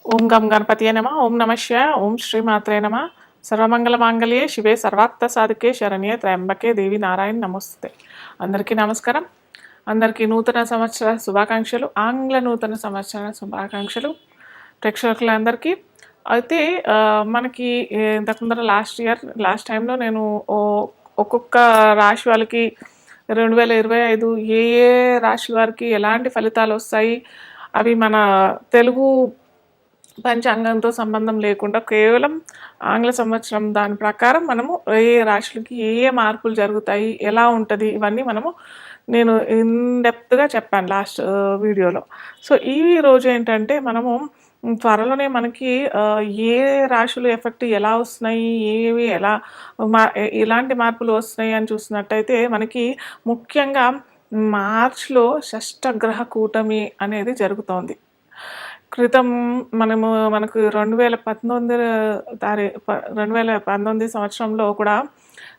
ఓం గం గణపతియే నమ ఓం నమ శివాయ ఓం శ్రీమాత్రే నమ సర్వమంగళ మాంగళ్యే శివే సర్వార్థ సాధికే శరణ్యే త్రయంబకే దేవి నారాయణ నమస్తే. అందరికీ నమస్కారం. అందరికీ నూతన సంవత్సర శుభాకాంక్షలు, ఆంగ్ల నూతన సంవత్సర శుభాకాంక్షలు ప్రేక్షకులందరికీ. అయితే మనకి ఇంతకు ముందర లాస్ట్ టైంలో నేను ఒక్కొక్క రాశి వాళ్ళకి 2025 ఏ ఏ రాశి వారికి ఎలాంటి ఫలితాలు వస్తాయి, అవి మన తెలుగు పంచాంగంతో సంబంధం లేకుండా కేవలం ఆంగ్ల సంవత్సరం దాని ప్రకారం మనము ఏ రాశులకి ఏ ఏ మార్పులు జరుగుతాయి, ఎలా ఉంటుంది, ఇవన్నీ నేను ఇన్డెప్త్గా చెప్పాను లాస్ట్ వీడియోలో. సో ఈ రోజు ఏంటంటే మనము త్వరలోనే మనకి ఏ రాశులు ఎఫెక్ట్ ఎలా వస్తున్నాయి, ఏవి ఎలా ఎలాంటి మార్పులు వస్తున్నాయి అని చూసినట్టయితే మనకి ముఖ్యంగా మార్చ్లో షష్టగ్రహ కూటమి అనేది జరుగుతోంది. క్రితం మనకు 2019 సంవత్సరంలో కూడా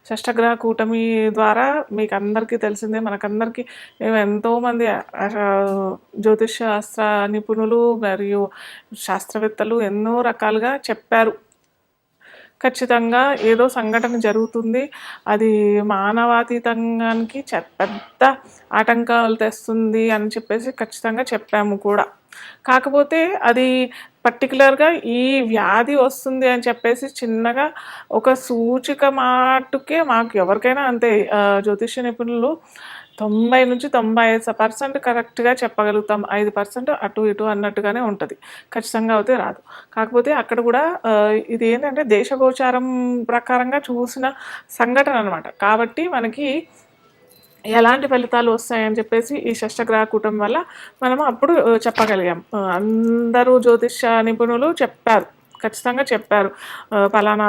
షష్టగ్రహ కూటమి ద్వారా మీకు అందరికీ తెలిసిందే. మనకందరికీ ఎంతోమంది జ్యోతిష్ శాస్త్ర నిపుణులు మరియు శాస్త్రవేత్తలు ఎన్నో రకాలుగా చెప్పారు. ఖచ్చితంగా ఏదో సంఘటన జరుగుతుంది, అది మానవాతీతానికి పెద్ద ఆటంకాలు తెస్తుంది అని చెప్పేసి ఖచ్చితంగా చెప్పాము కూడా. కాకపోతే అది పర్టికులర్గా ఈ వ్యాధి వస్తుంది అని చెప్పేసి చిన్నగా ఒక సూచిక మాటుకే మాకు ఎవరికైనా అంతే, జ్యోతిష నిపుణులు 90 నుంచి 95% కరెక్ట్గా చెప్పగలుగుతాం. 5% అటు ఇటు అన్నట్టుగానే ఉంటుంది, ఖచ్చితంగా అయితే రాదు. కాకపోతే అక్కడ కూడా ఇది ఏంటంటే దేశగోచారం ప్రకారంగా చూసిన సంఘటన అనమాట. కాబట్టి మనకి ఎలాంటి ఫలితాలు వస్తాయని చెప్పేసి ఈ షష్టగ్రహ కూటమి వల్ల మనము అప్పుడు చెప్పగలిగాం. అందరూ జ్యోతిష నిపుణులు చెప్పారు, ఖచ్చితంగా చెప్పారు, ఫలానా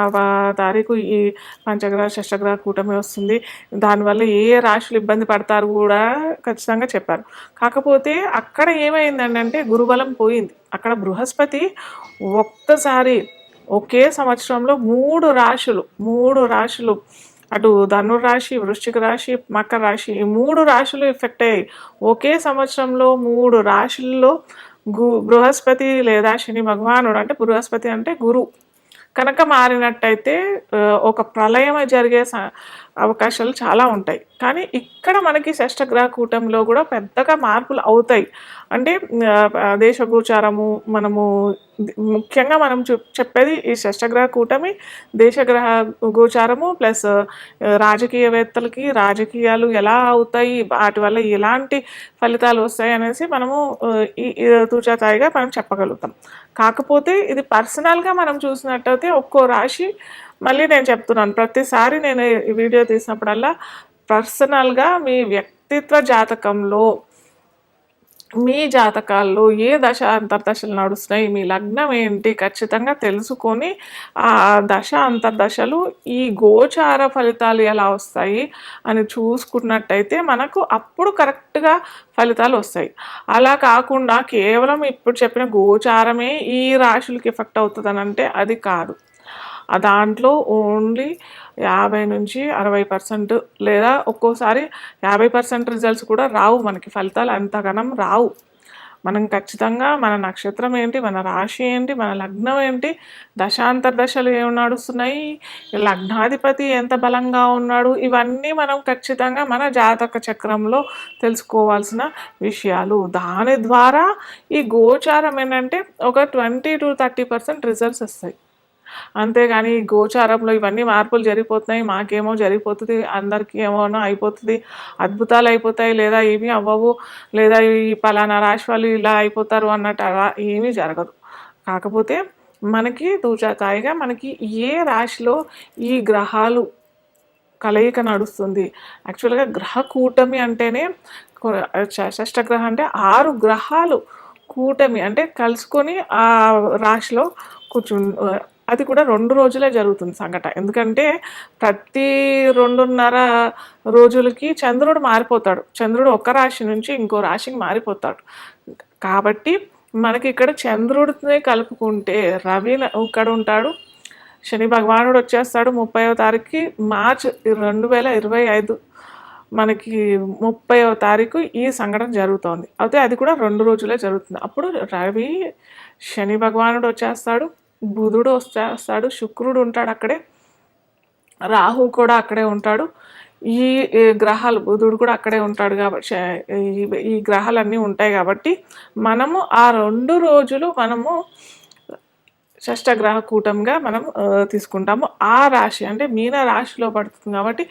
తారీఖు ఈ పంచగ్రహ షష్టగ్రహ కూటమి వస్తుంది, దానివల్ల ఏ ఏ రాశులు ఇబ్బంది పడతారు కూడా ఖచ్చితంగా చెప్పారు. కాకపోతే అక్కడ ఏమైందంటే గురుబలం పోయింది. అక్కడ బృహస్పతి ఒక్కసారి ఒకే సంవత్సరంలో మూడు రాశులు అటు ధనురాశి, వృశ్చిక రాశి, మకర రాశి, ఈ 3 రాశులు ఎఫెక్ట్ అయ్యాయి. ఒకే సంవత్సరంలో 3 రాశుల్లో బృహస్పతి లేదా శని భగవానుడు, అంటే బృహస్పతి అంటే గురు కనుక మారినట్టయితే ఒక ప్రళయం జరిగే అవకాశాలు చాలా ఉంటాయి. కానీ ఇక్కడ మనకి షష్టగ్రహ కూటమిలో కూడా పెద్దగా మార్పులు అవుతాయి. అంటే దేశగోచారము మనము ముఖ్యంగా మనం చెప్పేది ఈ షష్టగ్రహ కూటమి, దేశగ్రహ గోచారము ప్లస్ రాజకీయవేత్తలకి రాజకీయాలు ఎలా అవుతాయి, వాటి వల్ల ఎలాంటి ఫలితాలు వస్తాయి అనేసి మనము ఈ తూచాతాయిగా మనం చెప్పగలుగుతాం. కాకపోతే ఇది పర్సనల్గా మనం చూసినట్టయితే ఒక్కో రాశి, మళ్ళీ నేను చెప్తున్నాను ప్రతిసారి నేను ఈ వీడియో తీసినప్పుడల్లా, పర్సనల్గా మీ వ్యక్తిత్వ జాతకంలో మీ జాతకాల్లో ఏ దశ అంతర్దశలు నడుస్తున్నాయి, మీ లగ్నం ఏంటి ఖచ్చితంగా తెలుసుకొని ఆ దశ అంతర్దశలు ఈ గోచార ఫలితాలు ఎలా వస్తాయి అని చూసుకున్నట్టయితే మనకు అప్పుడు కరెక్ట్గా ఫలితాలు వస్తాయి. అలా కాకుండా కేవలం ఇప్పుడు చెప్పిన గోచారమే ఈ రాశులకి ఎఫెక్ట్ అవుతుందని అంటే అది కాదు. దాంట్లో ఓన్లీ 50 నుంచి 60% లేదా ఒక్కోసారి 50% రిజల్ట్స్ కూడా రావు, మనకి ఫలితాలు అంతగనం రావు. మనం ఖచ్చితంగా మన నక్షత్రం ఏంటి, మన రాశి ఏంటి, మన లగ్నం ఏంటి, దశాంతర్దశలు ఏమి నడుస్తున్నాయి, లగ్నాధిపతి ఎంత బలంగా ఉన్నాడు, ఇవన్నీ మనం ఖచ్చితంగా మన జాతక చక్రంలో తెలుసుకోవాల్సిన విషయాలు. దాని ద్వారా ఈ గోచారం ఏంటంటే ఒక 20 to 30% రిజల్ట్స్ వస్తాయి. అంతేగాని గోచారంలో ఇవన్నీ మార్పులు జరిగిపోతున్నాయి, మాకేమో జరిగిపోతుంది, అందరికీ ఏమోనో అయిపోతుంది, అద్భుతాలు అయిపోతాయి, లేదా ఏమీ అవ్వవు, లేదా ఈ పలానా రాశి వాళ్ళు ఇలా అయిపోతారు అన్నట్టు అలా ఏమీ జరగదు. కాకపోతే మనకి తూచాతాయిగా మనకి ఏ రాశిలో ఈ గ్రహాలు కలయిక నడుస్తుంది. యాక్చువల్గా గ్రహ కూటమి అంటేనే, షష్టగ్రహం అంటే 6 గ్రహాలు కూటమి అంటే కలుసుకొని ఆ రాశిలో అది కూడా 2 రోజులే జరుగుతుంది సంఘటన. ఎందుకంటే ప్రతి 2.5 రోజులకి చంద్రుడు మారిపోతాడు. చంద్రుడు ఒక రాశి నుంచి ఇంకో రాశికి మారిపోతాడు. కాబట్టి మనకి ఇక్కడ చంద్రుడిని కలుపుకుంటే రవి ఇక్కడ ఉంటాడు, శని భగవానుడు వచ్చేస్తాడు 30వ తారీఖుకి, మార్చ్ 2025 మనకి 30వ తారీఖు ఈ సంఘటన జరుగుతోంది. అయితే అది కూడా 2 రోజులే జరుగుతుంది. అప్పుడు రవి, శని భగవానుడు వచ్చేస్తాడు, బుధుడు వచ్చేస్తాడు, శుక్రుడు ఉంటాడు అక్కడే, రాహు కూడా అక్కడే ఉంటాడు. ఈ గ్రహాలు బుధుడు కూడా అక్కడే ఉంటాడు కాబట్టి ఈ గ్రహాలన్నీ ఉంటాయి కాబట్టి మనము ఆ 2 రోజులు మనము షష్టగ్రహ కూటంగా మనం తీసుకుంటాము. ఆ రాశి అంటే మీన రాశిలో పడుతుంది కాబట్టి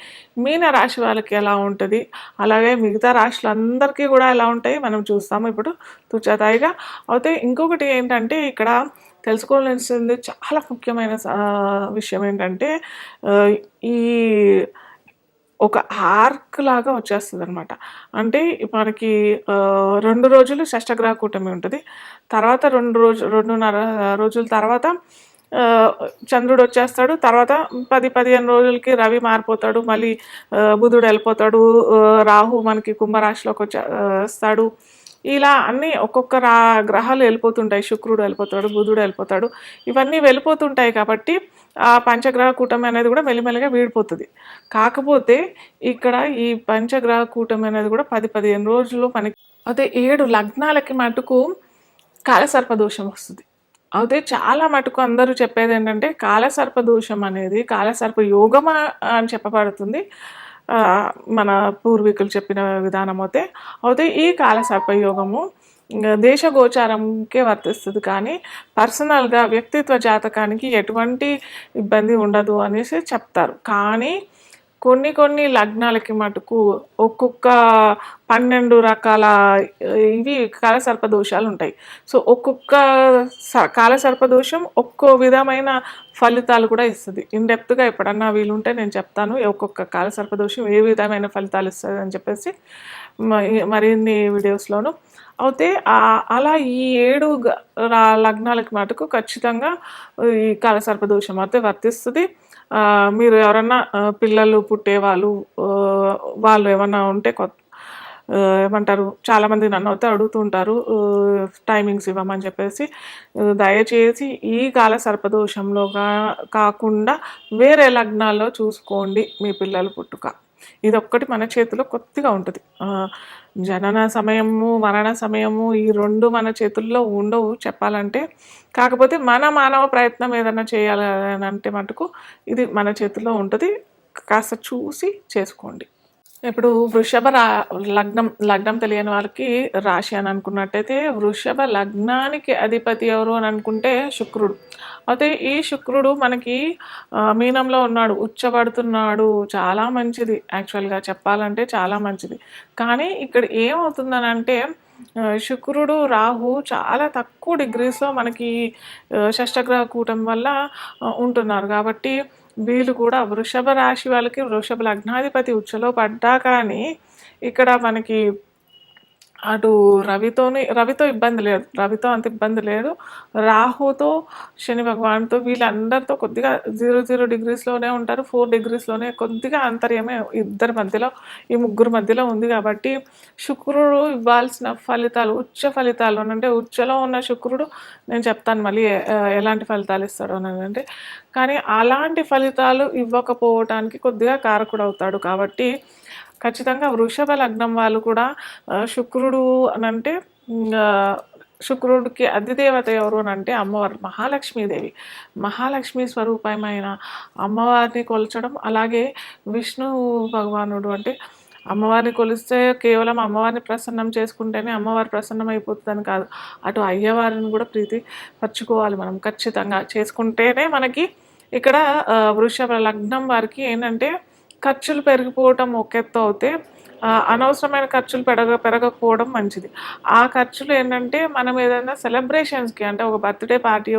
మీన రాశి వాళ్ళకి ఎలా ఉంటుంది, అలాగే మిగతా రాశులందరికీ కూడా ఎలా ఉంటాయి మనం చూస్తాము ఇప్పుడు తుచతాయిగా. అయితే ఇంకొకటి ఏంటంటే ఇక్కడ తెలుసుకోవాల్సింది చాలా ముఖ్యమైన విషయం ఏంటంటే ఈ ఒక ఆర్క్ లాగా వచ్చేస్తుంది అనమాట. అంటే మనకి 2 రోజులు షష్టగ్రహ కూటమి ఉంటుంది. తర్వాత 2.5 రోజుల తర్వాత చంద్రుడు వచ్చేస్తాడు. తర్వాత 10-15 రోజులకి రవి మారిపోతాడు. మళ్ళీ బుధుడు వెళ్ళిపోతాడు. రాహు మనకి కుంభరాశిలోకి వచ్చేస్తాడు. ఇలా అన్నీ ఒక్కొక్క గ్రహాలు వెళ్ళిపోతుంటాయి. శుక్రుడు వెళ్ళిపోతాడు, బుధుడు వెళ్ళిపోతాడు. ఇవన్నీ వెళ్ళిపోతుంటాయి కాబట్టి ఆ పంచగ్రహ కూటమి అనేది కూడా మెల్లిమెల్లిగా వీడిపోతుంది. కాకపోతే ఇక్కడ ఈ పంచగ్రహ కూటమి అనేది కూడా 10-15 రోజులు మనకి అయితే 7 లగ్నాలకి మటుకు కాలసర్పదోషం వస్తుంది. అయితే చాలా మటుకు అందరూ చెప్పేది ఏంటంటే కాలసర్పదోషం అనేది కాలసర్ప యోగం అని చెప్పబడుతుంది. మన పూర్వీకులు చెప్పిన విధానం అయితే ఈ కాలసర్పయోగము దేశగోచారంకే వర్తిస్తుంది, కానీ పర్సనల్గా వ్యక్తిత్వ జాతకానికి ఎటువంటి ఇబ్బంది ఉండదు అనేసి చెప్తారు. కానీ కొన్ని లగ్నాలకి మటుకు ఒక్కొక్క 12 రకాల ఇవి కాలసర్పదోషాలు ఉంటాయి. సో ఒక్కొక్క కాలసర్పదోషం ఒక్కో విధమైన ఫలితాలు కూడా ఇస్తుంది. ఇన్డెప్త్గా ఎప్పుడన్నా వీలుంటే నేను చెప్తాను ఒక్కొక్క కాలసర్పదోషం ఏ విధమైన ఫలితాలు ఇస్తుంది అని చెప్పేసి మరిన్ని వీడియోస్లోను. అయితే అలా ఈ 7 లగ్నాలకి మటుకు ఖచ్చితంగా ఈ కాలసర్పదోషం అయితే వర్తిస్తుంది. మీరు ఎవరన్నా పిల్లలు పుట్టేవాళ్ళు వాళ్ళు ఏమన్నా ఉంటే ఏమంటారు, చాలామంది నన్ను అయితే అడుగుతుంటారు టైమింగ్స్ ఇవ్వమని చెప్పేసి. దయచేసి ఈ కాల సర్పదోషంలో కాకుండా వేరే లగ్నాల్లో చూసుకోండి మీ పిల్లల పుట్టుక. ఇదొక్కటి మన చేతిలో కొద్దిగా ఉంటుంది. జనన సమయము, మరణ సమయము ఈ 2 మన చేతుల్లో ఉండవు చెప్పాలంటే. కాకపోతే మన మానవ ప్రయత్నం ఏదైనా చేయాలని అంటే మటుకు ఇది మన చేతుల్లో ఉంటుంది. కాస్త చూసి చేసుకోండి. ఇప్పుడు వృషభ లగ్నం తెలియని వాళ్ళకి రాశి అని అనుకున్నట్టయితే వృషభ లగ్నానికి అధిపతి ఎవరు అని అనుకుంటే శుక్రుడు. అయితే ఈ శుక్రుడు మనకి మీనంలో ఉన్నాడు, ఉచ్చబడుతున్నాడు. చాలా మంచిది, యాక్చువల్గా చెప్పాలంటే చాలా మంచిది. కానీ ఇక్కడ ఏమవుతుందని అంటే శుక్రుడు రాహు చాలా తక్కువ డిగ్రీస్లో మనకి షష్టగ్రహ కూటం వల్ల ఉంటున్నారు. కాబట్టి వీళ్ళు కూడా వృషభ రాశి వాళ్ళకి వృషభ లగ్నాధిపతి ఉచ్చలో పడ్డా కానీ ఇక్కడ మనకి అటు రవితో ఇబ్బంది లేదు, రవితో అంత ఇబ్బంది లేదు. రాహుతో, శని భగవాన్తో వీళ్ళందరితో కొద్దిగా 0 డిగ్రీస్లోనే ఉంటారు. 4 డిగ్రీస్లోనే కొద్దిగా అంతర్యమే ఇద్దరి మధ్యలో, ఈ ముగ్గురు మధ్యలో ఉంది. కాబట్టి శుక్రుడు ఇవ్వాల్సిన ఫలితాలు ఉచ్చ ఫలితాలు అంటే ఉచ్చలో ఉన్న శుక్రుడు నేను చెప్తాను మళ్ళీ ఎలాంటి ఫలితాలు ఇస్తాడు అంటే, కానీ అలాంటి ఫలితాలు ఇవ్వకపోవటానికి కొద్దిగా కారకుడు అవుతాడు. కాబట్టి ఖచ్చితంగా వృషభ లగ్నం వాళ్ళు కూడా శుక్రుడు అని అంటే శుక్రుడికి అధిదేవత ఎవరు అని అంటే అమ్మవారు మహాలక్ష్మీదేవి. మహాలక్ష్మి స్వరూపమైన అమ్మవారిని కొలచడం, అలాగే విష్ణు భగవానుడు అంటే అమ్మవారిని కొలిస్తే కేవలం అమ్మవారిని ప్రసన్నం చేసుకుంటేనే అమ్మవారి ప్రసన్నం అయిపోతుందని కాదు, అటు అయ్యవారిని కూడా ప్రీతి పరచుకోవాలి మనం. ఖచ్చితంగా చేసుకుంటేనే మనకి ఇక్కడ వృషభ లగ్నం వారికి ఏంటంటే ఖర్చులు పెరిగిపోవటం ఒక ఎత్తు అయితే అనవసరమైన ఖర్చులు పెరగకపోవడం మంచిది. ఆ ఖర్చులు ఏంటంటే మనం ఏదైనా సెలబ్రేషన్స్కి అంటే ఒక బర్త్డే పార్టీ,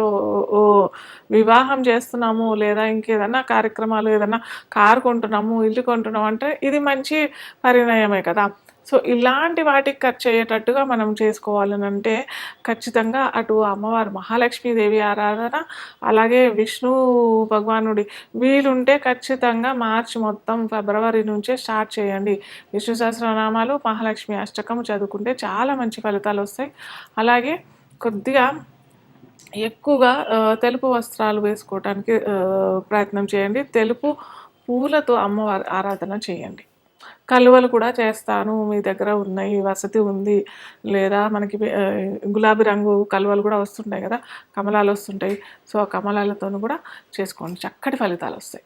వివాహం చేస్తున్నాము, లేదా ఇంకేదన్నా కార్యక్రమాలు, ఏదైనా కారు కొంటున్నాము, ఇల్లు కొంటున్నాము అంటే ఇది మంచి పరిణయమే కదా. సో ఇలాంటి వాటికి ఖర్చు అయ్యేటట్టుగా మనం చేసుకోవాలని అంటే ఖచ్చితంగా అటు అమ్మవారు మహాలక్ష్మీదేవి ఆరాధన, అలాగే విష్ణు భగవానుడి వీలుంటే ఖచ్చితంగా మార్చి మొత్తం ఫిబ్రవరి నుంచే స్టార్ట్ చేయండి. విష్ణు సహస్రనామాలు, మహాలక్ష్మి అష్టకం చదువుకుంటే చాలా మంచి ఫలితాలు వస్తాయి. అలాగే కొద్దిగా ఎక్కువగా తెలుపు వస్త్రాలు వేసుకోవటానికి ప్రయత్నం చేయండి. తెలుపు పూలతో అమ్మవారి ఆరాధన చేయండి. కలువలు కూడా చేస్తాను, మీ దగ్గర ఉన్నాయి, వసతి ఉంది, లేదా మనకి గులాబీ రంగు కలువలు కూడా వస్తుంటాయి కదా, కమలాలు వస్తుంటాయి. సో ఆ కమలాలతోనూ కూడా చేసుకోండి, చక్కటి ఫలితాలు వస్తాయి.